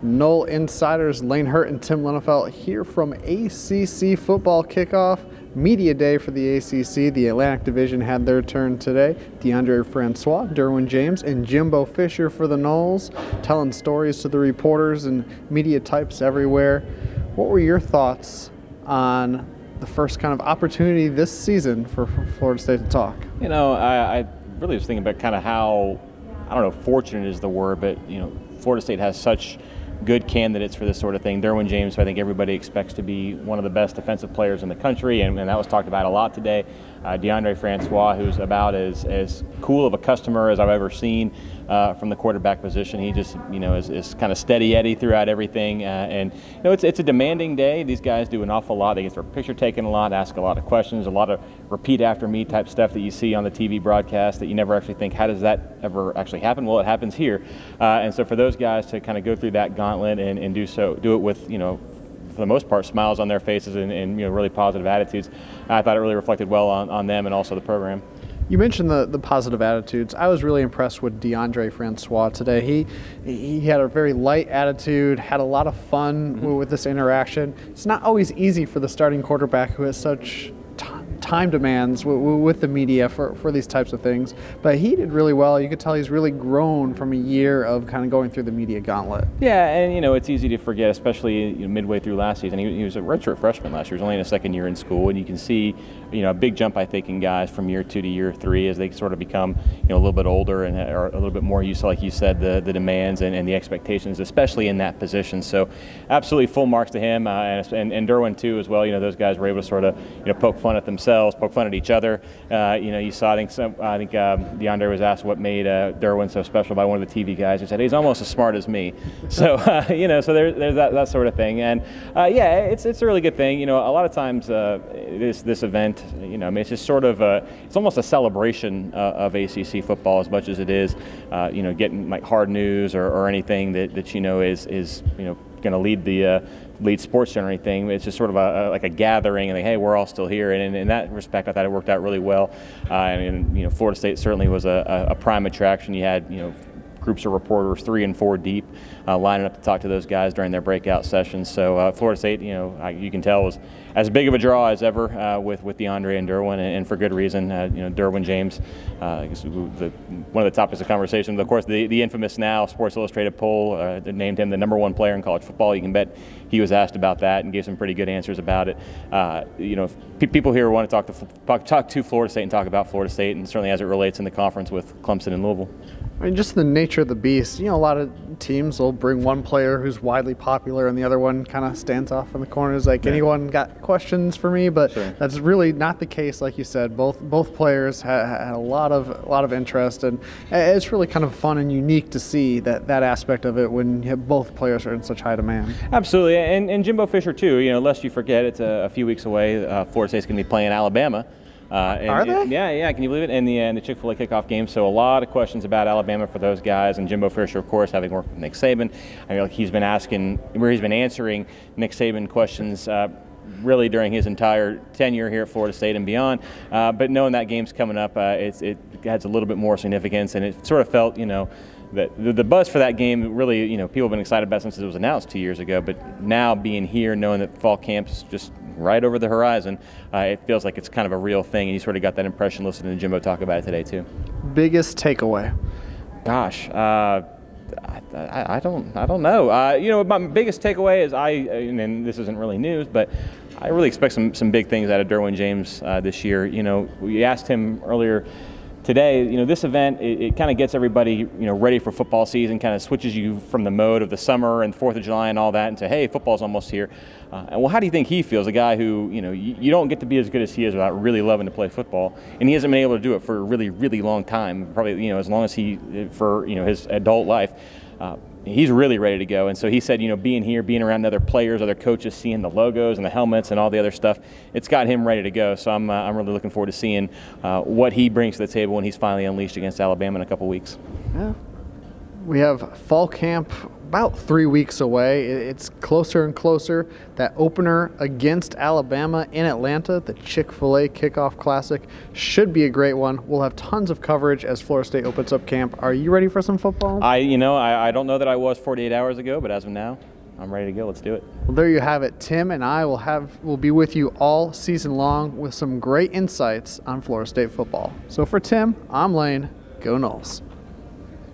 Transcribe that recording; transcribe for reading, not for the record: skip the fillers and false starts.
Nole insiders Lane Hurt and Tim Linnefelt here from ACC Football Kickoff. Media Day for the ACC. The Atlantic Division had their turn today. DeAndre Francois, Derwin James, and Jimbo Fisher for the Noles, telling stories to the reporters and media types everywhere. What were your thoughts on the first kind of opportunity this season for Florida State to talk? You know, I really was thinking about kind of how, I don't know, fortunate is the word, but, you know, Florida State has such good candidates for this sort of thing. Derwin James, who I think everybody expects to be one of the best defensive players in the country, and that was talked about a lot today. DeAndre Francois, who's about as cool of a customer as I've ever seen from the quarterback position. He just, you know, is kind of steady Eddie throughout everything. And, you know, it's a demanding day. These guys do an awful lot. They get their picture taken a lot, ask a lot of questions, a lot of repeat after me type stuff that you see on the TV broadcast that you never actually think, how does that ever actually happen? Well, it happens here. And so for those guys to kind of go through that gauntlet and do it with, you know, for the most part, smiles on their faces and you know, really positive attitudes. I thought it really reflected well on them and also the program. You mentioned the positive attitudes. I was really impressed with DeAndre Francois today. He had a very light attitude, had a lot of fun with this interaction. It's not always easy for the starting quarterback who has such time demands with the media for these types of things, but he did really well. You could tell he's really grown from a year of kind of going through the media gauntlet. Yeah, and you know, it's easy to forget, especially midway through last season. He was a redshirt freshman last year. He was only in his second year in school, and you can see, you know, a big jump, I think, in guys from year 2 to year 3 as they sort of become, you know, a little bit older and are a little bit more used to, like you said, the demands and the expectations, especially in that position. So, absolutely full marks to him and Derwin too, as well. You know, those guys were able to sort of, you know, poke fun at themselves, poke fun at each other. You know, you saw, I think DeAndre was asked what made Derwin so special by one of the TV guys. He said he's almost as smart as me. So you know, so there's that sort of thing. And yeah, it's a really good thing. You know, a lot of times this event, you know, I mean, it's just sort of it's almost a celebration of ACC football as much as it is, you know, getting like hard news or anything that you know is you know, going to lead sports or anything. It's just sort of like a gathering, and like, hey, we're all still here. And in that respect, I thought it worked out really well. And you know, Florida State certainly was a prime attraction. You had, you know, groups of reporters 3 and 4 deep lining up to talk to those guys during their breakout sessions. So Florida State, you know, you can tell was as big of a draw as ever with DeAndre and Derwin, and for good reason. You know, Derwin James, one of the topics of conversation, of course, the infamous now Sports Illustrated poll that named him the #1 player in college football. You can bet he was asked about that and gave some pretty good answers about it. You know, people here want to talk to Florida State and talk about Florida State, and certainly as it relates in the conference with Clemson and Louisville. I mean, just the nature of the beast. You know, a lot of teams will bring one player who's widely popular and the other one kind of stands off in the corners. Like, anyone got questions for me? But that's really not the case. Like you said, both players had a lot of interest, and it's really kind of fun and unique to see that aspect of it when you have both players are in such high demand. Absolutely, and Jimbo Fisher too. You know, lest you forget, it's a few weeks away. Florida State's going to be playing Alabama. Are they? Yeah. Can you believe it? In the Chick-fil-A kickoff game. So a lot of questions about Alabama for those guys, and Jimbo Fisher, of course, having worked with Nick Saban. I mean, like he's been answering Nick Saban questions really during his entire tenure here at Florida State and beyond. But knowing that game's coming up, it adds a little bit more significance, and it sort of felt, you know, that the buzz for that game really, you know, people have been excited about since it was announced 2 years ago. But now being here, knowing that fall camp's just right over the horizon, it feels like it's kind of a real thing, and you sort of got that impression listening to Jimbo talk about it today too. Biggest takeaway? Gosh, I don't know. You know, my biggest takeaway is and this isn't really news, but I really expect some big things out of Derwin James this year. You know, we asked him earlier today, you know, this event, it kind of gets everybody, you know, ready for football season, kind of switches you from the mode of the summer and 4th of July and all that into, hey, football's almost here. Well, how do you think he feels, a guy who, you know, you don't get to be as good as he is without really loving to play football, and he hasn't been able to do it for a really, really long time, probably, you know, as long as for, you know, his adult life. He's really ready to go, and so he said, you know, being here, being around other players, other coaches, seeing the logos and the helmets and all the other stuff, it's got him ready to go. So I'm really looking forward to seeing what he brings to the table when he's finally unleashed against Alabama in a couple weeks. Yeah. We have fall camp about 3 weeks away. It's closer and closer. That opener against Alabama in Atlanta, the Chick-fil-A Kickoff Classic, should be a great one. We'll have tons of coverage as Florida State opens up camp. Are you ready for some football? I don't know that I was 48 hours ago, but as of now, I'm ready to go. Let's do it. Well, there you have it. Tim and I will be with you all season long with some great insights on Florida State football. So for Tim, I'm Lane. Go Noles.